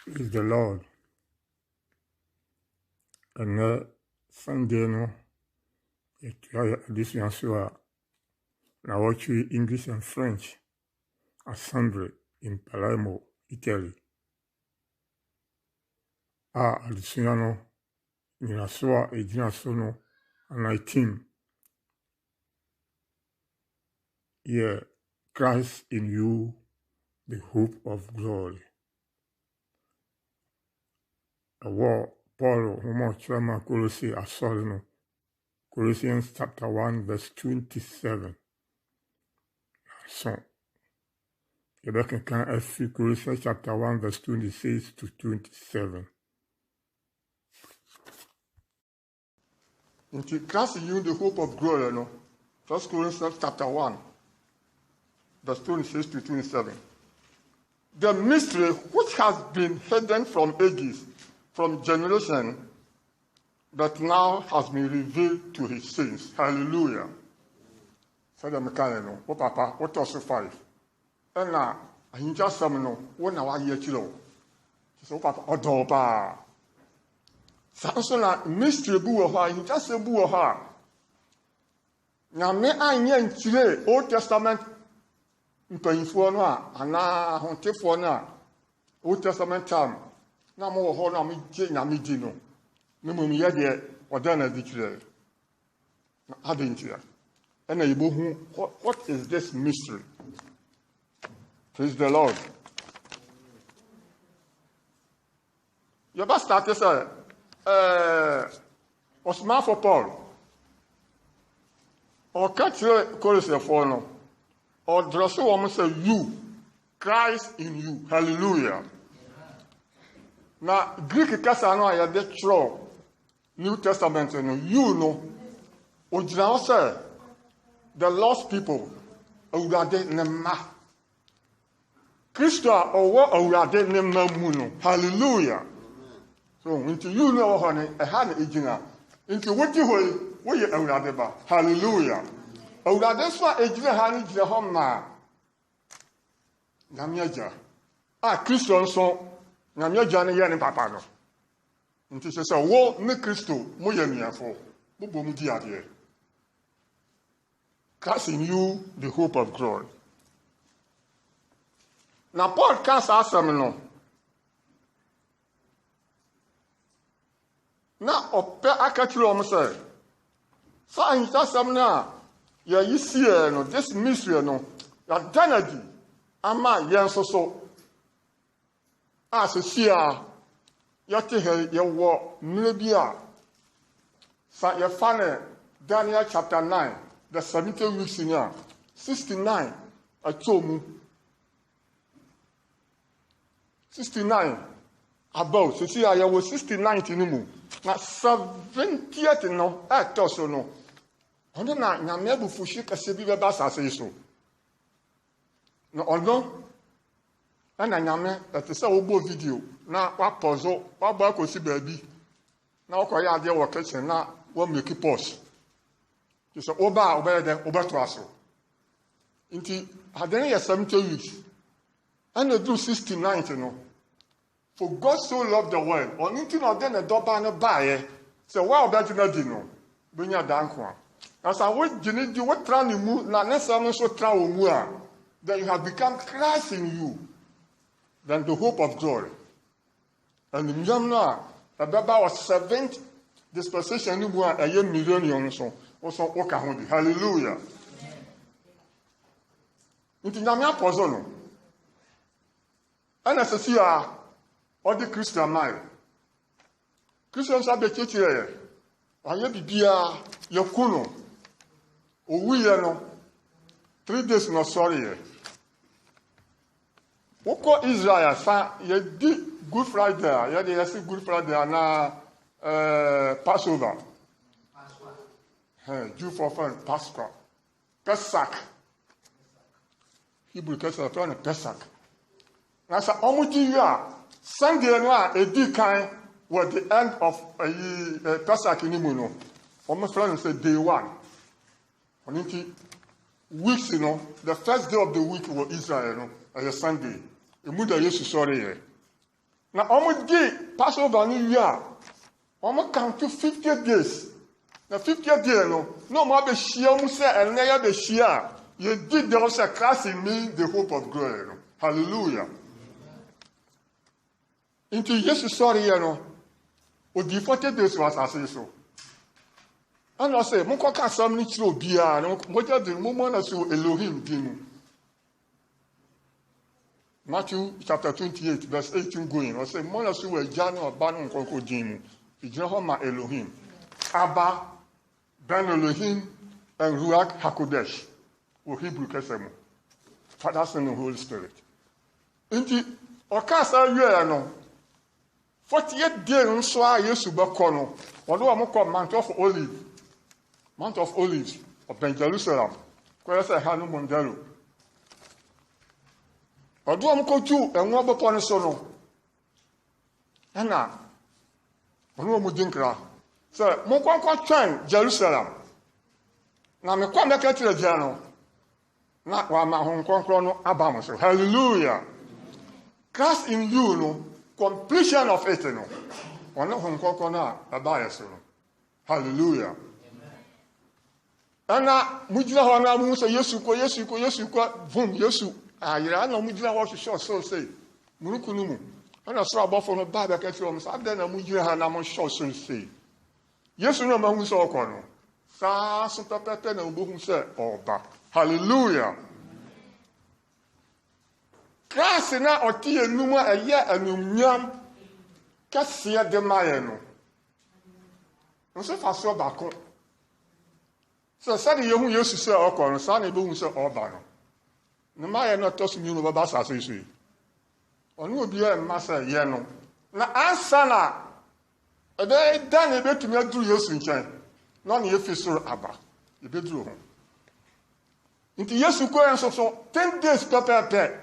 Praise the Lord. And Sunday, no, this answer. Now, watch English and French assembly in Palermo, Italy. Additional, Ninasoa, Edinasono, and 19. Yeah, Christ in you, the hope of glory. A war, Paul, Homo Chama, Colossians chapter 1, verse 27. So, Rebecca can F. Colossians chapter 1, verse 26 to 27. Into Christ in you, the hope of glory, no? 1 Corinthians chapter 1, verse 26 to 27. The mystery which has been hidden from ages, from generation, that now has been revealed to his saints. Hallelujah. Said the mechanic, what papa, what also 5? And now, I just some no, one hour year chilo. So, papa, or dopa. Samson, mystery boo of her, he just a boo of her. Now, may I yen chile, Old Testament, paying for now, and now, hunted for now, Old Testament time. Now, more honor me, Namidino. No, me yet, or then a dictionary. I didn't hear. And what is this mystery? Praise the Lord. You must start to say, Osman for Paul, or catch your chorus for no, or dress a woman say, you, Christ in you. Hallelujah. Now, Greek Casano, I had true New Testament, you know, Ojina say, the lost people, Owurade Nema. Christo or Owurade Nema Muno. Hallelujah. So, into you know, honey, a hand ejina. Into what you Owurade ba. Hallelujah. Owurade swa ejina hani jina homa. Namiaja. Christo so, Namiaja ne yani papa no. Into se wo me Christo, mo yemiafo. Bo mu di ade. Christ in you, the hope of glory. Now, Paul can't ask them no. Now, I catch you almost say, so in that seminar, you see, no, this mystery, no, your identity, ama yen so. As a seer, you take your war, maybe, so you find Daniel chapter 9. The 70 weeks in here, 69, I told you. 69, about, so see, I was 69 in the moon. Now, 70th, no, I thought so, no. On the night, now, never for shake a severe bass, I say so. No, no, and I am at the Sabo video. Now, what puzzle, what back was baby. Now, quite idea what kitchen, now, what make it pause. Just over there, over to us. Inti, had then 70 weeks. And they do 69, you know. For God so loved the world, or anything of them a double and a buyer. So, wow, that you not know. Bring your down. As I would, you need to what trying to move, not necessarily so try to move. Then you have become Christ in you. Then the hope of glory. And the Mjamna, a Baba was 7th dispensation, you were a year million so. Also, Okahondi. Hallelujah. Into Namia Pozono. And as I see, all the Christian mile. Christians have the church here. I have Bibia, Yokuno. We are 3 days, no sorry. Oko Israel, you did Good Friday. You did Good Friday and Passover. Jew for fun, Pascha. Pesach. Hebrew Pesach, Pesach. Now, so almost you Sunday a decline was the end of Pesach in Imuno. Almost friend said day 1. On into weeks, you know, the first day of the week was Israel, you know, a Sunday. A Muda used to sorry. na ɔmo di Passover no wie a ɔmo count to 50 days. Na 50 days no na ɔmo abɛhyia mu sɛ ɛnɛ yɛ abɛhyia a yɛdi dɛm sɛ Christ in me the hope of glory no. Hallelujah. Nti Yesu sɔre yɛ no odi 40 days wɔ asase so. Ɛna ɔsɛ monkɔka asɛm no kyerɛ obiara no mogya de mo na so Elohim din mu. Matthew chapter 28 verse 18 going. Ɔsɛ mo na so wɔ agya ne ɔba no nkɔnkɔ din mu. Igyina hɔ ma Elohim. Abba, Ben Elohim, and Ruach HaKodesh. Wɔ Hebrew kɛsɛ mu. Father, Son, and Holy Spirit. Nti ɔka saa wie no 48 days nso a Yesu bɛkɔ no ɔno a mokɔ Mount of Olives of Jerusalem kɔyɛ sɛ ha no Mondelo ɔdo a mokɔtu ɛnwo bɛpɔ no so no ɛna ɔno a mudi nkra sɛ monkɔnkɔ twɛn Jerusalem na mekɔ mɛka kyerɛ gya no na wama ho nkɔnkɔn no aba mo so. Hallelujah. Christ in you no completion of it no ɔno ho nkɔnkɔn no a ɛbaeɛ so no. Hallelujah. Ɛna mugyina hɔ na mu sɛ Yesu kɔ boom Yesu ayera na mugyina hɔ hwehwɛ ɔsoro sɛ muruku no mu ɛna soro abɔfo no baa bɛka kyerɛ ɔmo sɛ adɛn na mugyina ha na monhwɛ ɔsoro sɛ Yesu no mahu sɛ ɔkɔ no saa so pɛpɛpɛ na wobohu sɛ ɔba. Hallelujah. Christ na ɔte enum a ɛyɛ anumnyam kɛseɛ de ma yɛ no nso fa so baako sɛ sɛde yɛhu Yesu sɛ ɔkɔ no saa na ɛbɛhu sɛ ɔba no ne ma yɛ no ɔtɔ so mmienu bɛba asase so yi ɔne obiara mma sɛ yɛ no na ansa na ɛbɛyɛ da na ɛbɛtumi aduru Yesu nkyɛn na ɔne yɛfi soro aba yɛbɛduru ho. Nti Yesu kɔ yɛn so 10 days pɛpɛɛpɛ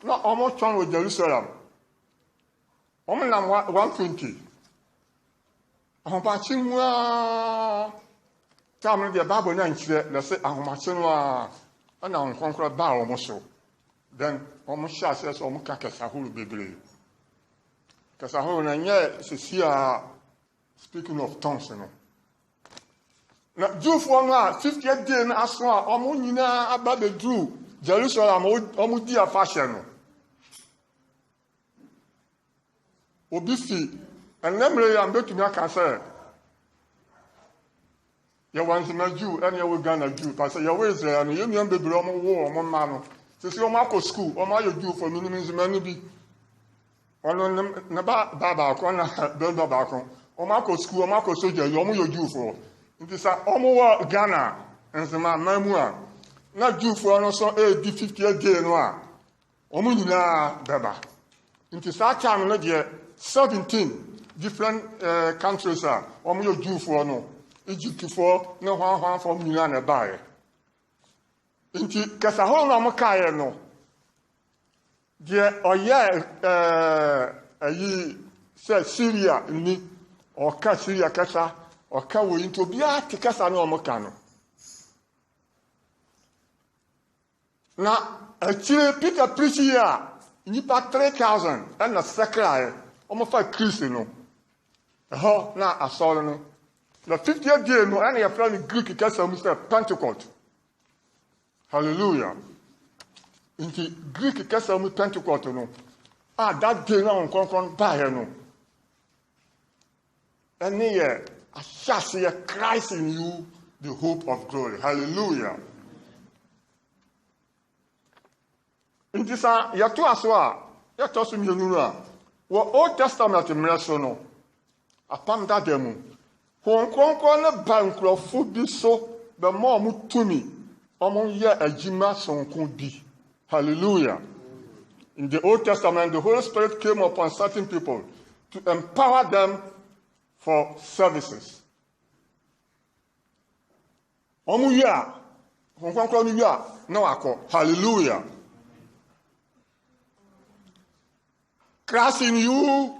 na ɔmo twɛn wɔ Jerusalem ɔmo nam 120 ahomakye mu a tam no deɛ Bible na nkyerɛ na sɛ ahomakye no a ɛna nkɔnkɔrɔ baa ɔmo so then ɔmo hyɛ aseɛ sɛ ɔmo ka kɛse ahorow bebree kɛse ahorow na nyɛ sisi a speaking of tongues no na Jewfoɔ no a 50th day no aso a ɔmo nyinaa aba bɛduru Jerusalem ɔmo di afahyɛ no obi fi ɛnɛmmerɛ yɛ a mbɛtumi aka sɛ yɛwɔ nsɛmɛ Jew ɛne yɛwɔ Ghana Jew pasɛ yɛwɔ Israel no yɛnnuam bebree ɔmo wo ɔmo mma no sisi ɔmo akɔ school ɔmo ayɛ Jewfoɔ no nim nsɛmɛ no bi ɔno ne ba baako na bɛrima baako ɔmo akɔ school ɔmo akɔ soja yi ɔmo yɛ Jewfoɔ nti sa ɔmo wɔ Ghana nsɛmɛ aman mu a na Jewfoɔ no so ɛdi 50th day no a ɔmo nyinaa bɛba nti saa time no deɛ 17 different countries a ɔmo yɛ Jewfoɔ no Egyptfoɔ ne hwanhwanfoɔ nyinaa na ɛbaeɛ nti kɛse ahorow na ɔmo kaeɛ no deɛ ɔyɛ ayi sɛ Syria ni ɔka Syria kɛsa ɔka wɔ yi nti obiara te kɛsa ne ɔmo ka no na akyire Peter preach yi a nipa 3,000 ɛna sɛkraeɛ ɔmo fa Kristo no ɛhɔ na asɔre no na 50th day no ɛna yɛfrɛ no Greek kɛsa mu sɛ Pentecost. Hallelujah. Nti Greek kɛsa mu Pentecost no that day na nkɔnkɔn baeɛ no ɛne yɛ ahyɛaseɛ Christ in you the hope of glory. Hallelujah. Nti sa yɛto aso a yɛtɔ so mmienu no a wɔ Old Testament mmerɛ so no apam dada mu nkɔnkɔn ne ba nkurɔfo bi so bɛma ɔmo tumi ɔmo yɛ adwuma sonko bi. Hallelujah. In the Old Testament, the Holy Spirit came upon certain people to empower them for services. Ɔmo yɛ a nkɔnkɔn no yɛ a na wakɔ. Hallelujah. Christ in you,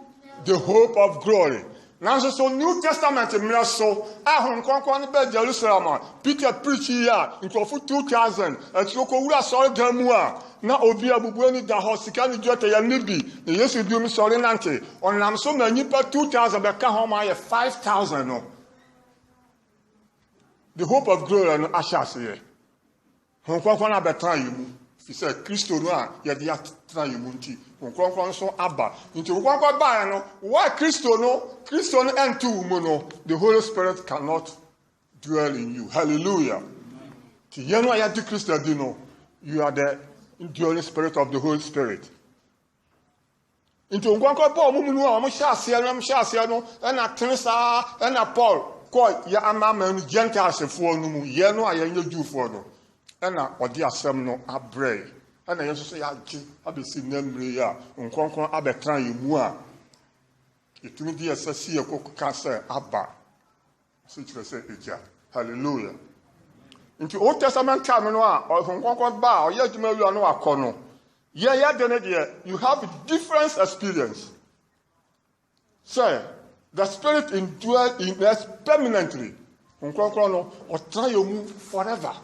the hope of glory. Nanso so New Testament mmerɛ so ahom kɔnkɔn bɛ Jerusalem Peter preach here nkurɔfo 2000 ɛturo kɔ wura sɔre dan mu a na obi abubu ani da hɔ sika ne dwetɛ yɛ ne bi na Yesu bi mu sɔre nante ɔnam so ma nipa 2000 bɛka ho ma yɛ 5000 no the hope of glory no ahyɛ aseɛ hom kɔnkɔn abɛtena yɛ mu fi sɛ Kristo no a yɛde atena yɛ mu nti hom kɔnkɔn so aba nti hom kɔnkɔn baa no why Kristo no enter wo no the Holy Spirit cannot dwell in you. Hallelujah. Ti yɛn a yɛde Kristo di no you are the indwelling spirit of the Holy Spirit. Nti hom kɔnkɔn baa ɔmo mu no a ɔmo hyɛ aseɛ no ɛna tene saa ɛna Paul kɔ yɛ ama no Gentiles foɔ no mu yɛn no a yɛn yɛ Jewfoɔ no ɛna ɔde asɛm no abrɛ ɛna yɛn nso so yɛagye abɛsi nnamire yi a nkɔnkɔn abɛtena yɛn mu a yɛtumi de yɛsɛ si yɛkɔka sɛ aba so kyerɛ sɛ ɛgya. Hallelujah. Nti Old Testament time no a nkɔnkɔn ba a ɔyɛ adwuma wia no akɔ no yɛde no deɛ you have a different experience. Sɛ the Spirit indwell in us permanently. Nkɔnkɔn no ɔtena yɛn mu forever.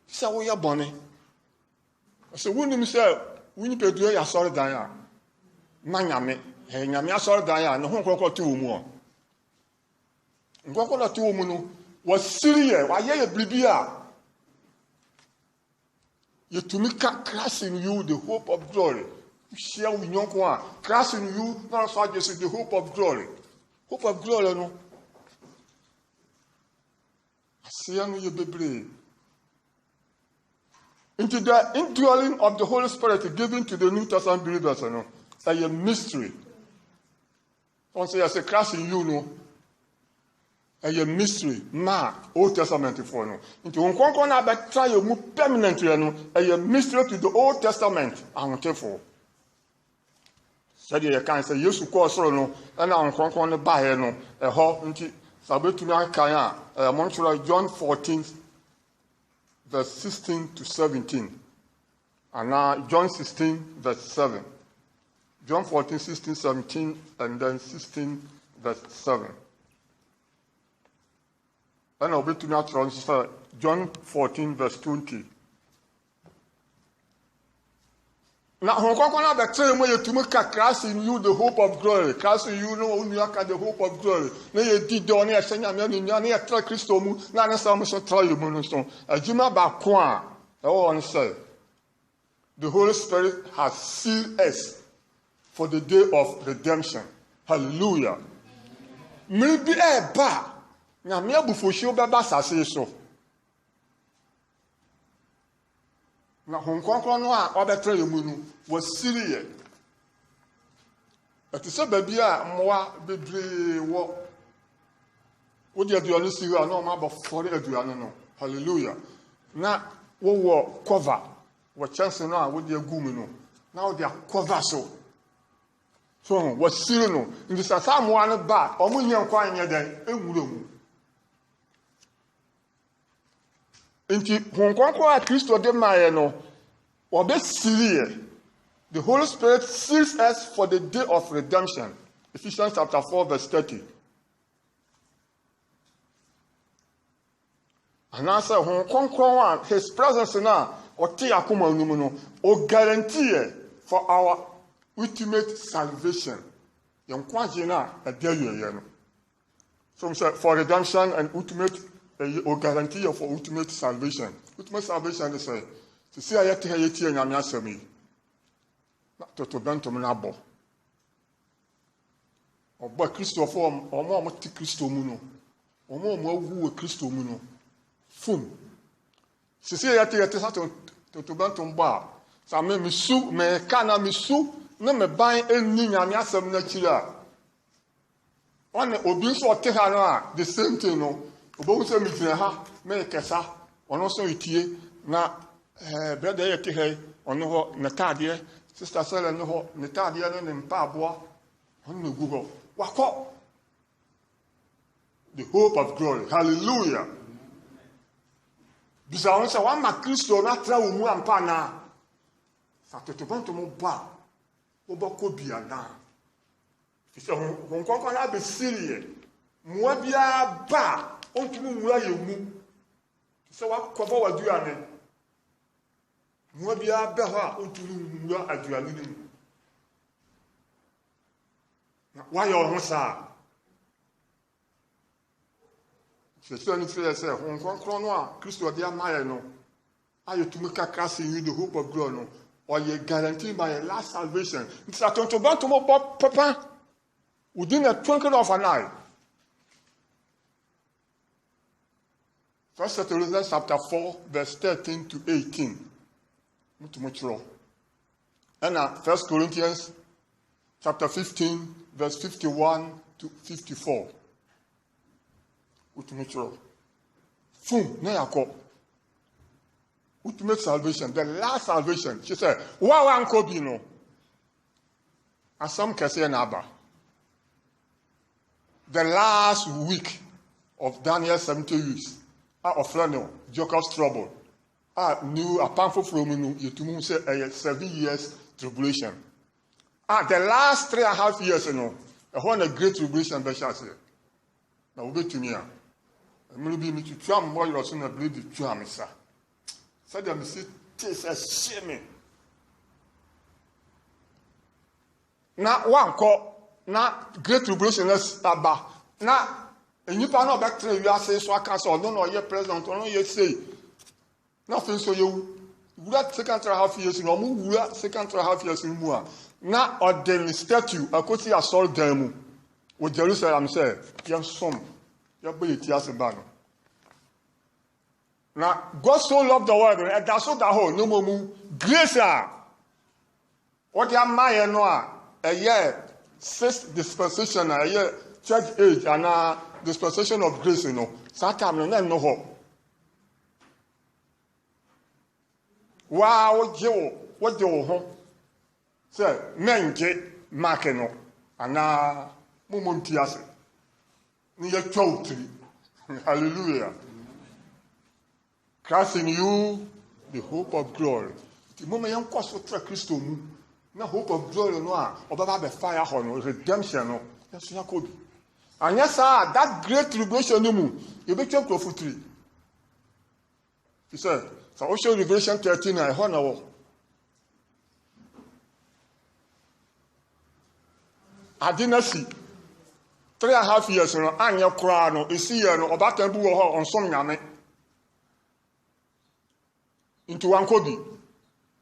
Sɛ woyɛ bɔne sɛ wonim sɛ wonipadua yɛ asɔre dan a na nyame asɔre dan a ne ho nkɔnkɔn te wɔ mu a nkɔnkɔn te wɔ mu no wɔsiri yɛ wayɛ yɛ biribi a yɛtumi ka Christ in you the hope of glory hyia wo nyɔnko a Christ in you na ɔsɔ agye so the hope of glory no aseɛ no yɛ bebree. Into the indwelling of the Holy Spirit given to the New Testament believers, a mystery. Once you say Christ in you, no, a mystery. Ma Old Testament for no. Into one na be try you move permanently, a mystery to the Old Testament. I want to for. Said you can say yes to call so no, and I'm going to buy no a hall into Sabetuna Kaya, a Montreal John 14. Verse 16 to 17. And now John 16, verse 7. John 14, 16, 17, and then 16, verse 7. And I'll be to natural John 14, verse 20. Now, Hong the same way to make Christ in you the hope of glory. Christ in you know the hope of glory. Now you did on your senior man in your near Christo, not some so try you moonstone. As you know about Quan, I want to say the Holy Spirit has sealed us for the day of redemption. Hallelujah. Maybe a bar. Now, me before she baba say so. Na Hong Kong no a obetra yemu no was serious. But to say baby a moa bebre wo de aduane si wa no ma ba fore aduane no. Hallelujah. Na wo cover wo chance no a wo de agu mu no. Na wo de cover so. So was serious no. Ndi sasa moa no ba omo nya nkwan nya den ewuro mu. Inti Hong Kong a Kristo de maye no obe serious. The Holy Spirit seals us for the day of redemption. Ephesians chapter 4 verse 30. And I say Hong Kong his presence now or te akoma numu no o guarantee for our ultimate salvation. Yon kwaje na e dey no. So for redemption and ultimate or guarantee for ultimate salvation. Ultimate salvation is to see ayete hayeti nyame asemi. Na toto bentom na bo. Oba Kristo form omo ti Kristo mu no. Omo awu we Kristo mu no. Fum. Se see ayete sa toto bentom ba. Sa me misu me kana misu na me ban enni nyame asem na kira. One obi so te ha no a the same thing no. Obo se mi tire ha me kesa ono so itie na brother yete he ono ho na tade sister sele no ho na tade no ne mpa aboa ono gugo wako the hope of glory. Hallelujah. Bisa on se wan ma Kristo na tra wo mu ampa na sa toto bonto mo ba wo boko bia na So when Conquer be Syria, Mwabia ba, on to where you move. So what cover what you are. Mwabia ba, on to where you are living. Why your Hosa? C'est ça, on comprend, Christo dia Maya no. Are you to make a class in you the hope of glory? Or you guarantee my last salvation? It's a to ban to more papa within a twinkle of an eye. 1 Thessalonians chapter 4, verse 13 to 18. And 1 Corinthians chapter 15, verse 51 to 54. Ultimate salvation, the last salvation. She said, "Wa no." And some can say Naba. The last week of Daniel's 70 years, of Flannel, Jacob's trouble, new a powerful from you say 7 years tribulation. The last 3.5 years, a great tribulation, but shall say. Now, we'll be to me. I'm going to be to tram more or sooner bleed the tram, sir. So them see taste a shame. Now one call now great tribulation is about now and you cannot back to you are saying so I can't so no your president or no you say nothing so you that second 3.5 years no move second 3.5 years in more now or the statue I could see assault them with Jerusalem say young some your ability as a banner. Now, God so loved the world, and that's what the whole no more grace. What you Maya Noah, a year, 6th dispensation, a year, church age, and a dispensation of grace, Satan, no hope. Wow, Joe, what do you hope? Sir, men get Makeno, and now Mumuntias, near Chowtry. Hallelujah. Christ in you, the hope of glory. The moment you cross for Christ, no hope of glory, no, or the fire, redemption, no. Yes, you could. And yes, sir, that great tribulation, you be kept for 3. He said, so also Revelation 13, I honor. I didn't see 3.5 years, and your crown, is here, or about to do on some yame. Into one Kobe.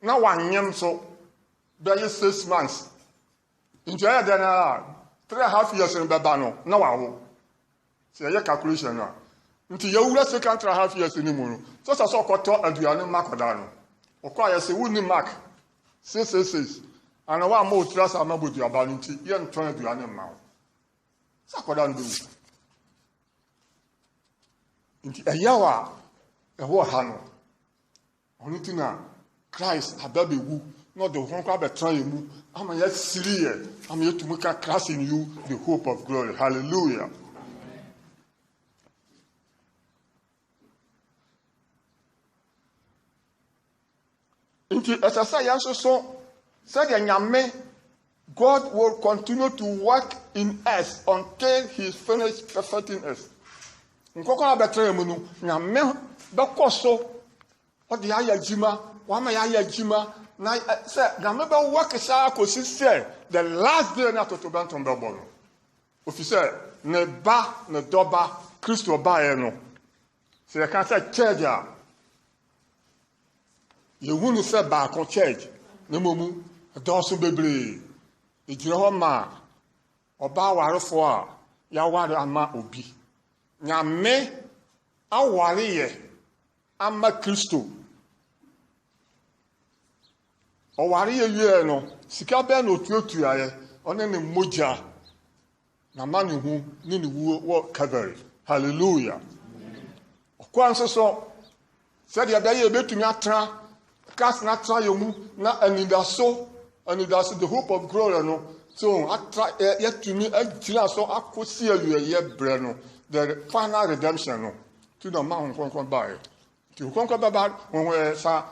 Now one yam so by 6 months. Into then 3.5 years in Babano. Now I will say a calculation now. Into your second 3.5 years in the moon. Just as I got and you are no Macadano. Or quite as a wooden mark. 6. And I want more trust I'm about your bounty. You are trying to do an amount. Sakodan do. Into a yawa, a war hano. Only thing now, Christ, a baby woo, not the one crab trying you. I'm yet serious. I'm here to make a class in you, the hope of glory. Hallelujah. Into exercise, so said Yame, God will continue to work in us until He is finished perfecting us. Nkokona betre mu na me bekoso o de ayajima wa ma ayajima na say na me be work sa akosi say the last day na to banton be bo no officer ne ba ne doba Christo ba e no say can say church a you wonu say ba ko church na momu do so bebre e jira ho ma oba warefo a ya ware ama obi Nyame awariye ama Kristo awariye yue no sika be no tuatu aye one ne moja na mani hu ni ni wo Calvary. Hallelujah. Okwan so said ya be betumi atra cast na tra yomu na anidaso the hope of glory no so atra yet to me ajira so akosi alu ye bre no the final redemption no to the man who by to conquer baba when we sa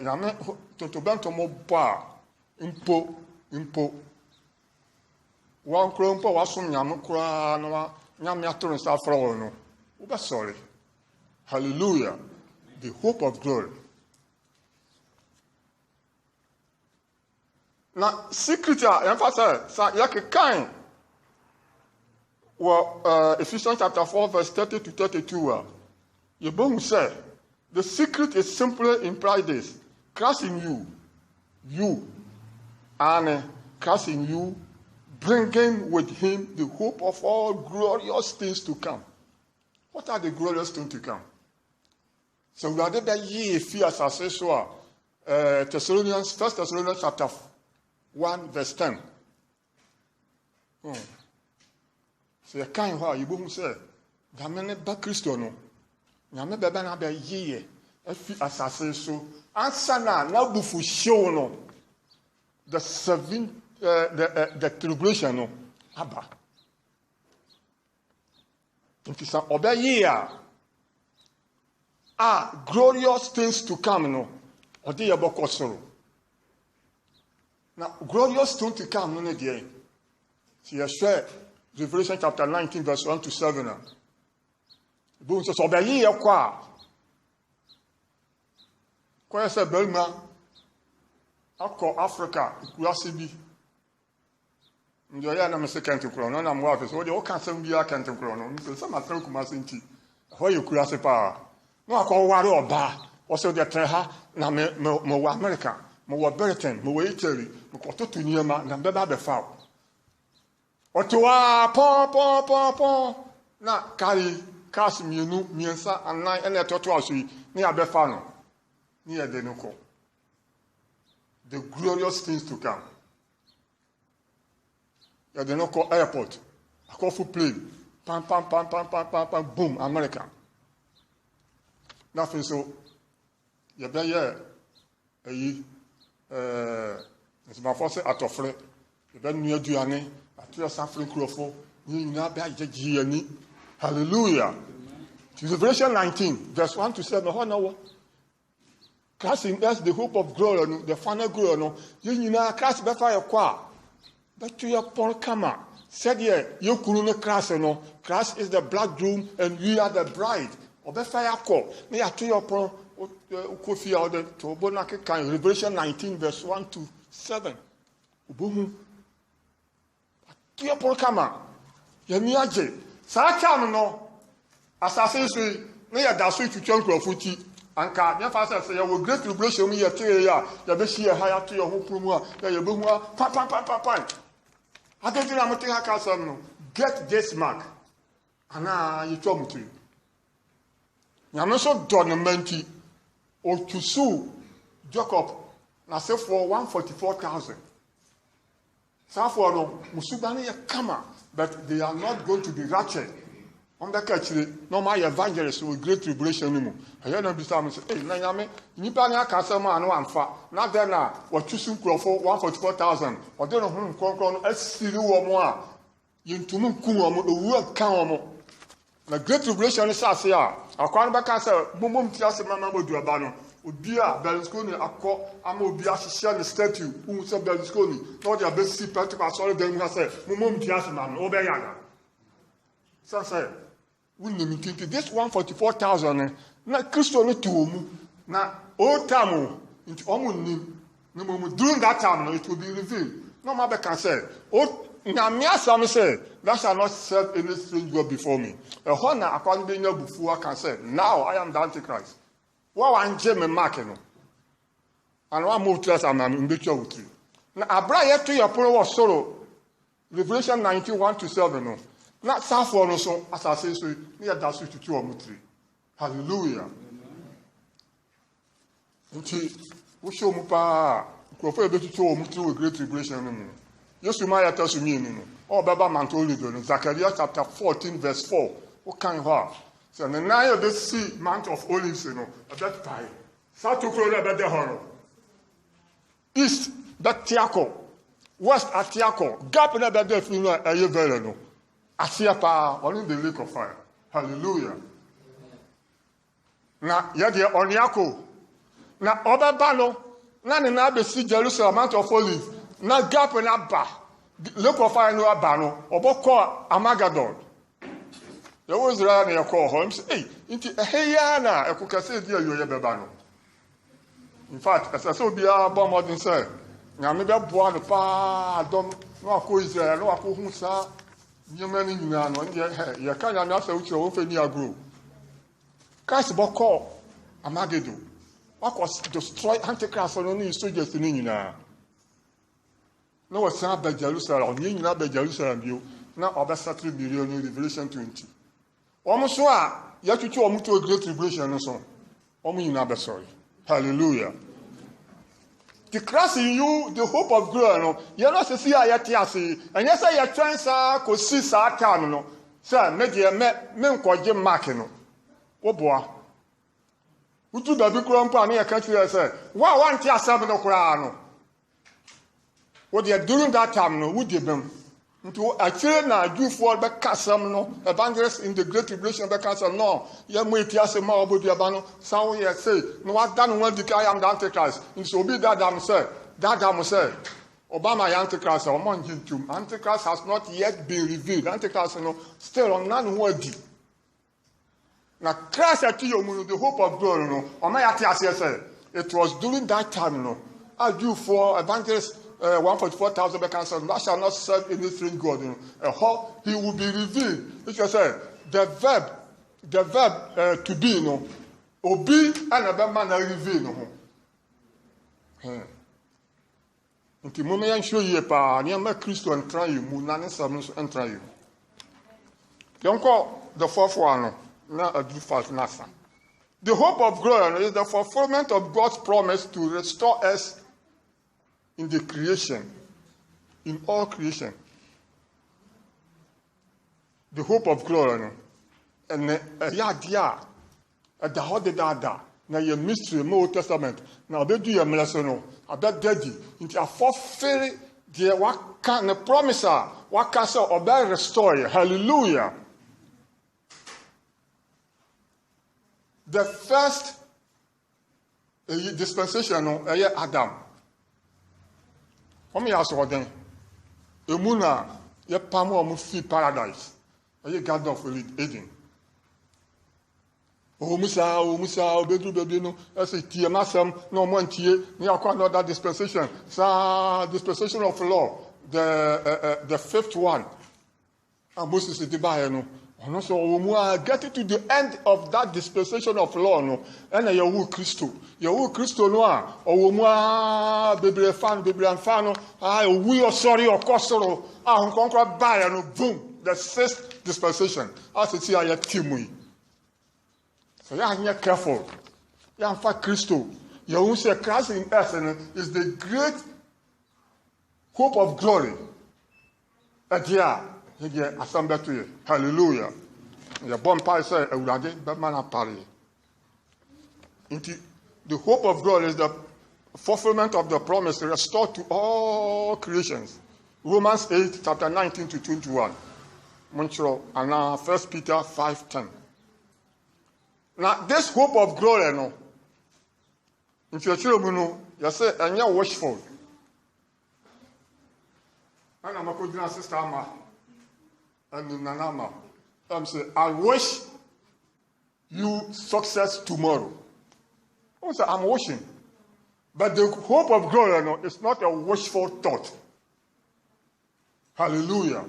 yame to bento mo ba impo One crumpo was some Yamukra, no Yamiatur and Safro. Uber sorry. Hallelujah. The hope of glory. Now, secret, emphasize, like kind. Well, Ephesians chapter 4, verse 30 to 32. Yebon said, the secret is simply implied this: Christ in you, and Christ in you, bringing with him the hope of all glorious things to come. What are the glorious things to come? So we are there ye fear so Thessalonians, 1 Thessalonians chapter 1, verse 10. So you can't hear you both say, Gamene ba Christo no. Nyame bebe na be ye efi asase so ansana na bufu show no the tribulation no aba nti sa obe ye glorious things to come no ode ye boko soro na glorious things to come no ne dey see you share Revelation chapter 19 verse 1 to 7 na bon so obe ye kwa se belma akọ Africa kurase bi ndio ya na me second kro no na mwa so de o kan sam bi aka ntem kro no so sama tan kuma senti ho ye kurase pa no akọ ware oba o so de tre ha na me wa America mo wa Britain mo wa Italy mo ko to tuniema na beba be fa o to wa pon na kari cast mienu miensa anan ene toto aso ni abefa no ni ede no ko the glorious things to come. You don't know airport, a coffee plane, pam, boom, America. Nothing so. You be here, it's my first at of you be near Duane, at your suffering crowfo, you now be a hallelujah. Revelation 19, verse 1 to 7. How Christ in us, the hope of glory, the final glory. You know, Christ be fire qua. But to your Paul Kama said, "Yeah, you couldn't Christ, no. Christ is the bridegroom, and we are the bride." Or be fire call. Me at your Paul Kofi order to Bonake kind. Revelation 19, verse 1 to 7. Ubuhu. To your Paul Kama. Yamiaje. Sakam no. Assassin, me a dasu to chunk of footy. Anka ya fa say ya wo great tribulation mi ya tire ya be see ya ya to your ho promu a ya be hu pa adenti na motin aka sam no get this mark ana you to mutu nyame so do no manti o tusu Jacob na say for 144,000 so for no musubani ya kama but they are not going to be raptured. On the catch, no my evangelist with great tribulation anymore. I hear them say, hey, Nanyame, Nipania Casama and one fat. Not then, what choosing for 144,000. Or don't know whom Concon, a city or more. You to move Kumo, the word Kamo. The great tribulation is as here. I can't back as a boom tias mamma would do a banner. Would be a Berlusconi, a call, Amo Biasian the statue, who said Berlusconi, not your best see Pentecost, all of them has said, Mumum Tiasman, Obeyaga. So say, this 144,000 na Christo no to na old time into omunim no during that time no it will be revealed. No matter can say oh na me asam say that shall not serve any strange god before me. A honor according to the bufu can say now I am the Antichrist. What one gem mark no and one move to us am in the church. Na abra yet to your pro sorrow Revelation 91 to 7 no. Not for no so as I say so near that switch to 2 or 3. Hallelujah. Until we show Mupa, Crawford to 2 or 3 with great tribulation. Yes, you might tell me, oh, Baba Mantoli, Zachariah chapter 14, verse 4. What kind of heart? So, the night of the sea, Mount of Olives, at that time, South to Florida, about the horror. East, that Tiaco. West at Tiaco. Gap in about the funeral, a year very no. Asiapa on the lake of fire. Hallelujah. Na yadi oniako. Na obabano. Na be see Jerusalem Mount of Olives. Na gap na ba. lake of fire no abano oboko Armageddon. There was Israel na call home say hey inti eheya na ekukase dia yo ye beba no. In fact as so bia bo modern say nyame be boa no pa adom no akọ Israel no akọ hu sa nyama ni nyina no ye ka nyame asa uche wo fe ni agro. Christ boko Armageddon. What was destroy Antichrist on any soldiers in Nina? No, was not by Jerusalem, you not by Jerusalem, you now over 30 million in Revelation 20. Almost so, you have to show to a great tribulation and so on. You never sorry. Hallelujah. The Christ in you, the hope of glory, you're not to see Ayatiasi, and yes, I have transfer could see Sartano. Sir, media men called Jim Makino. Oh boy. Utu baby grandpa near country say, why want you seven o'clock? What they are doing that time, no, would give them. Into a children, you fall back castle, no, evangelists in the great tribulation back castle, no, you might yes, a more about the abano, so we say, no, what done when the guy am the Antichrist, and so be that damn say, Obama Antichrist, or Monjim, Antichrist has not yet been revealed, Antichrist, no, still on none worthy. Now, Christ at you, the hope of glory, no. It was during that time, no. I do for evangelists 1,400 becans, that shall not serve any strange God, you know. How he will be revealed. Which I said, the verb to be, no. Obi and a man reveal, no. Until moment I show you a pa, near my Christo and try you, Munan and try you. Don't call the fourth one, no. The hope of glory is the fulfillment of God's promise to restore us in the creation, in all creation. The hope of glory, and the whole dada. Now your mystery, more Testament. Now they do your lesson. I bet daddy into a fulfill the what can the promise what can say or restore. Hallelujah. The first dispensation of Adam. How many years ago then? Emuna, ye pamo mufi paradise. Ye garden of Eden. Oh Musa, obedu no. Ese tie masam no mo ntie. Ni akwa another dispensation. Sa dispensation of law. The fifth one. And Moses is the buyer no. So we get to the end of that dispensation of law, no, and a Yahu Christo. Yahu Christo no, or Biblia fan, we are sorry or costoro, conquer by no boom, the sixth dispensation. As it's here, Timui. So you are careful. You are for Christo. Yahu say Christ in us is the great hope of glory. Assemble to you. Hallelujah. The bomb pie say, the hope of God is the fulfillment of the promise restored to all creations. Romans 8, chapter 19 to 21. And now 1 Peter 5:10. Now, this hope of glory, no. If you're children, you say, and you're wishful. And I'm a good sister. And Nanama, I wish you success tomorrow. Also, I'm wishing. But the hope of glory no, is not a wishful thought. Hallelujah.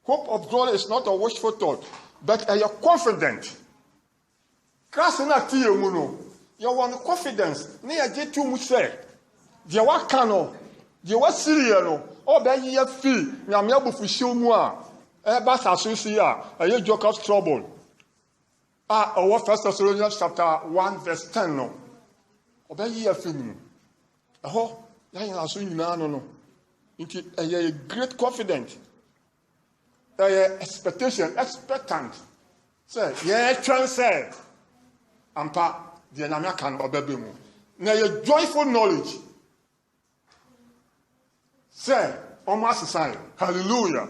Hope of glory is not a wishful thought, but a confident. Christ na ti emuno. You want confidence. Ne ya je tu mu say. Je wa kano. Je wa serious no. O be ye fi na me abufuhye mu a. E ba sasosi a, e Jacob's trouble. Or 1 Thessalonians chapter 1 verse 10 no. O be ye fi mu. Eho, ya yin aso nyina no no. Nti a great confidence. Expectation, expectant. Say, yeah, transfer. Ampa, the American or Babimu. Now, your joyful knowledge. Say, almost sign. Hallelujah.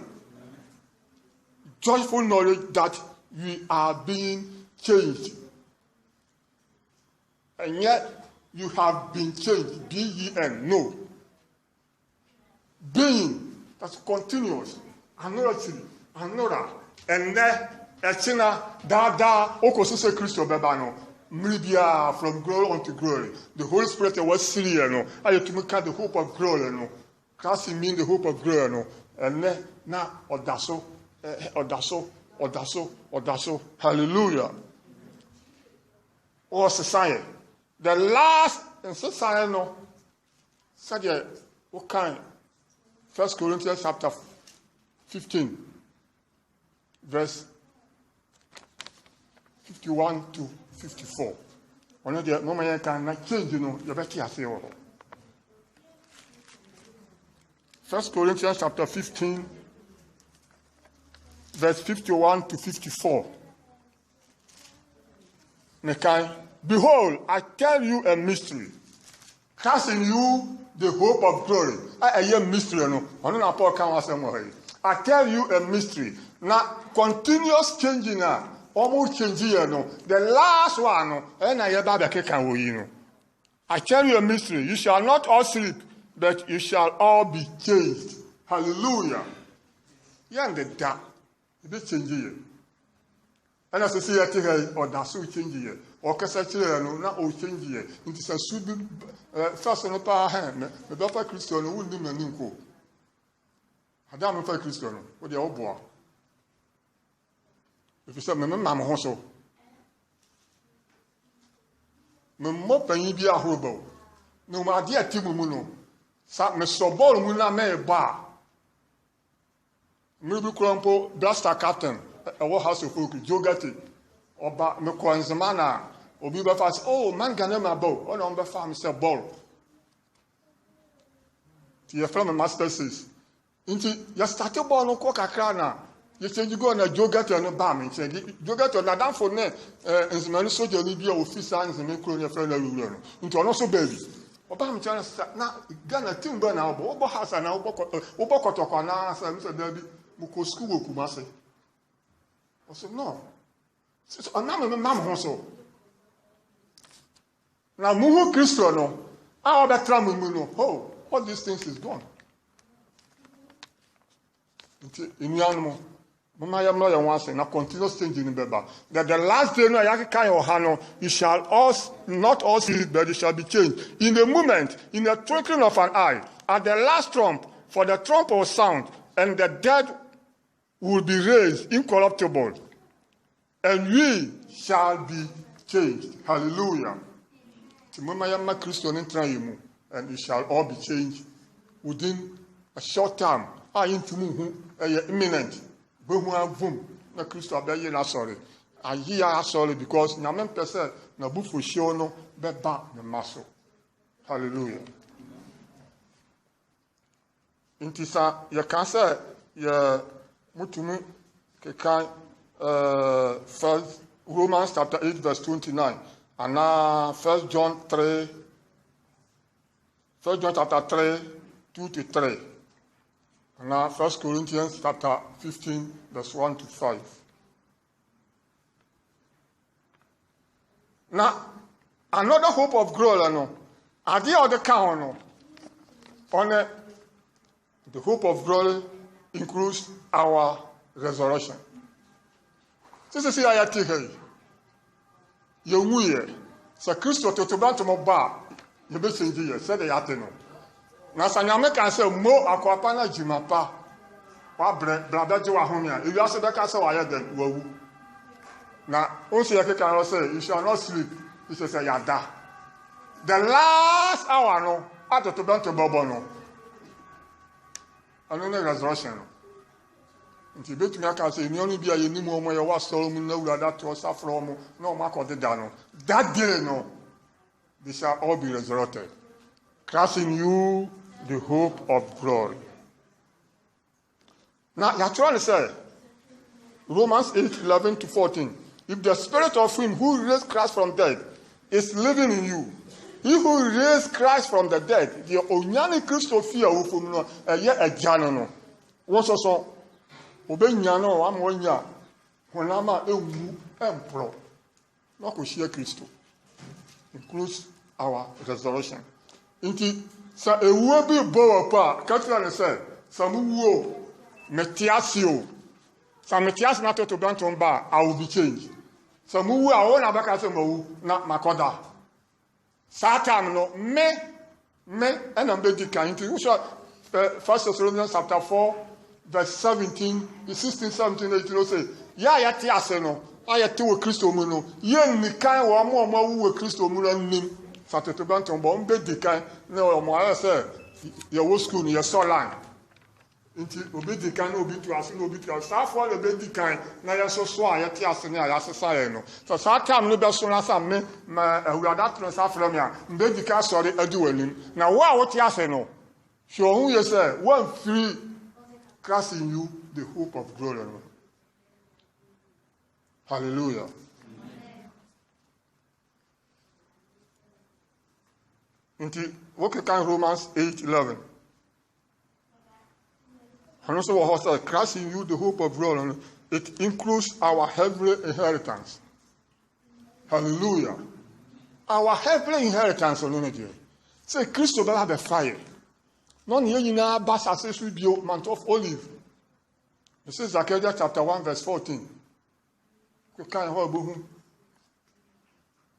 Joyful knowledge that we are being changed. And yet, you have been changed. B-E-N. No. Being. That's continuous. Another. And then, Dada, Okosuse Christo Babano. Mribia from glory unto glory. The Holy Spirit was Syria, no. I to make the hope of glory, no. That's mean the hope of glory, no. And then, now, Odaso. Hallelujah. Or society. The last in society, no. Said, what kind? 1 Corinthians chapter 15, verse 51 to 54. One of the moment can change, you know, you better say. 1 Corinthians chapter 15, verse 51 to 54. Behold, I tell you a mystery. Cast in you the hope of glory. I hear mystery, no. I tell you a mystery. Now, continuous changing now. Almost changing, no. The last one, no. I tell you a mystery. You shall not all sleep, but you shall all be changed. Hallelujah. Yeah, and the dark. It's changing. And as I say, I think or that's so changing. Or Cassatria, no, not all changing. It is a super fast on a power hand. The Papa Christian wouldn't do a new. I don't know if Christian, what the old boy. If you said, Mamma Hosso, Mamma be a hobo. No, my dear Timuno, sat me so ball Muna may bar. Maybe Crumpo, Blaster Captain, a war house of folk, Jogati, or Mequanzamana, or be fast. Oh, man, can never bow, or on the farm, Mr. Ball. To your friend, Master says, Into your started ball no coca crana. You said you go on a Jogati on a bam, and said, Jogati on a damn for net, and some money so you'll be a fish and make your friend into an also baby. Obama Chance now, Ghana timber now, Obo has an Obokotokana, Mr. Derby. Muko school kumase. I said, no. So I'm not a man also. Now, Muhu Christo, no. Our better no. Oh, all these things is gone. In Yanmo, Mamma Moya once and a continuous changing in Beba. That the last day, no, Yakai or Hano, you shall all not all sleep, but it shall be changed. In the moment, in the twinkling of an eye, at the last trump, for the trump will sound, and the dead will be raised incorruptible, and we shall be changed. Hallelujah. And we shall all be changed within a short time. Imminent. Na Christo abaye na sorry. I hear sorry because na men person na bufu show no beba na maso. Hallelujah. Intisa ya cancer ya Mutumi Kekai first Romans chapter 8 verse 29 and now 1 John chapter 3 2 to 3 and now 1 Corinthians chapter 15 verse 1 to 5. Now another hope of growth no are the other count no on the hope of growth includes our resurrection. This is here. You will say Christo to Moba, you be saying, said the Ateno. Now, Sanyame can say, Mo Aquapana Jimapa, Blabla Joahonia. If you ask the castle, I had them. Now, also, I can say, you shall not sleep. He says, Yada. The last hour, no, after to Bobono. And then resurrection. Nti betumi aka say ni onu bia ye ni mo ya wa so mu na wura that to safro mu na o makode da no that day no they shall all be resurrected, casting you the hope of glory. Now you trying to say Romans 8:11 to 14, if the spirit of him who raised Christ from dead is living in you, he who raised Christ from the dead, the onyani Christopher ufum no eye agano no won so Obenya no amonya honama ewu empro na ko share Christo includes our resurrection. Inti sa ewuo bi bo pa katira ne say sa muwuo metiasio sa metias na to banton ba I will be changed. Sa muwu a wona baka se mawu na makoda. Satan no me and I'm be kind to so 1 Thessalonians chapter 4 verse 17 16 17 18 say ya te ase no ayete wo Kristo mu no ye nikan wo mo wo Kristo mu no nim sateto banton bo mbe dikan na o mo ayese ye wo school ye so line nti obi dikan obi to ase no obi to sa for le be dikan na ye so so ayete ase ne ayase ye no so sa time no be so na sa me ma awurada tro sa from ya mbe dikan sorry adi wanim na wo a wo te ase no so hu ye say one free Christ in you the hope of glory. Hallelujah. Into what can Romans 8:11. And also what says Christ in you the hope of glory. It includes our heavenly inheritance. Hallelujah. Our heavenly inheritance on energy. Say Christ will have a fire. Non yina basa se bio Mount of Olive. This is Zechariah chapter 1 verse 14.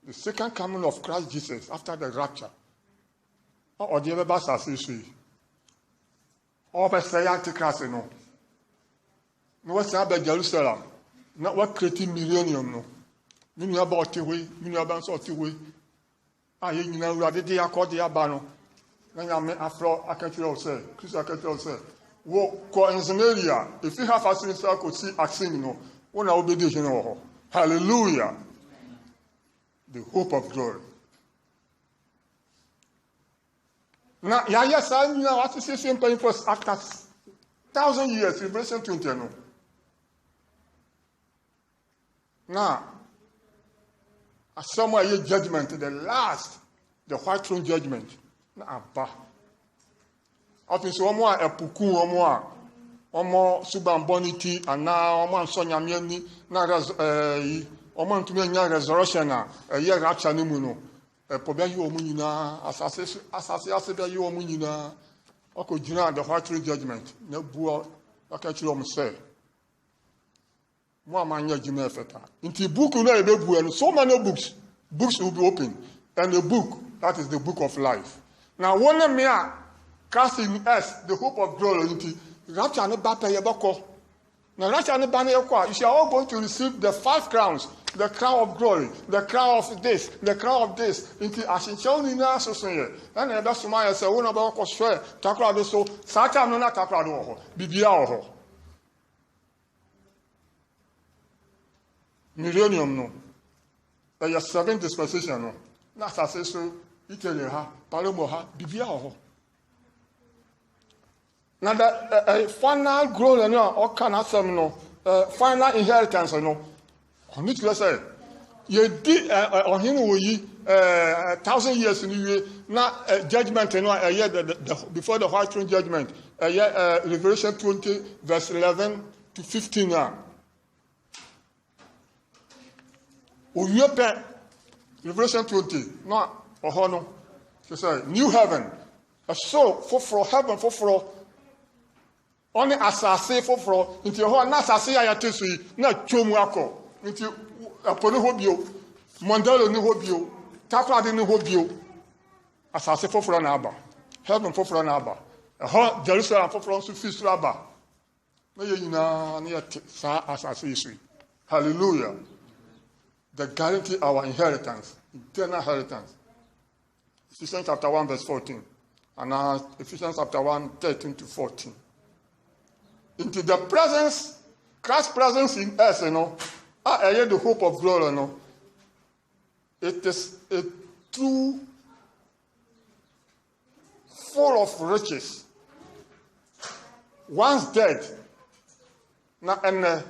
The second coming of Christ Jesus after the rapture. Or the other basa se or by say Antichrist no. No what's about Jerusalem. Not what creating millennium no. Mini about the way, mini about sort of way. Ah, you know, rather they are called the Abano. Now, afro, I can't tell say, Chris, I can't tell say, what area? If you have a sister, I could see action, no, one will be doing. Hallelujah. The hope of glory. Now, yes, I know what to say, simple first after 1,000 years, Revelation 20. No. Now, somewhere your judgment, the last, the white throne judgment. Na aba office omo a epuku omo suban bonity ana omo anso nyame ani na omo ntumi anya resurrection a ye rapture ne mu no epobia yi omo nyina asase asebia yi omo nyina okogina the white throne judgment na buo akachiro omo say mo amanya jina efeta nti book na ebebu and so many books will be open and the book that is the book of life. Now, one me casting us the hope of glory into rapture and bappa yeboko. Now, rapture and banner you are all going to receive the 5 crowns, the crown of glory, the crown of this, the crown of this, into Ashinchon in our society. And the best my say, one about Cosway, Takra so, Satan no not Takra, Bibia. Millennium no. There are 7 dispensations no. That's a say so. Itelia, Palomoha, Bibia. Now, the final growth, or can have some final inheritance, no. On which let's say, you did on him, 1,000 years in the year, not judgment, a year before the white throne judgment, a year, Revelation 20, verse 11 to 15 now. Revelation 20, no. Ohono, she said, new heaven, a soul for heaven for only assassin for into your not assassin I tell you, not chomuako, into a polyhobio, Mondelo new hobio, Takla new hobio, assassin for an abba, heaven for an abba, a hot Jerusalem for feast rabba. No, you know, near assassin. Hallelujah. The guarantee our inheritance, eternal inheritance. Ephesians chapter 1 verse 14. And now Ephesians chapter 1, 13 to 14. Into the presence, Christ's presence in us, the hope of glory, it is a true, full of riches. Once dead, now and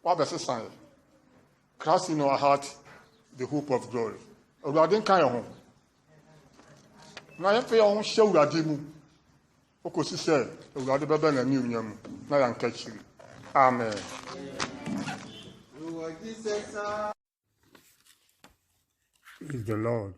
what does it say? Christ in our heart, the hope of glory. I didn't kind of home. Na yefe on hye urade mu okosi se urade bebe na ni unyam na yanka chiri amen. Praise the Lord.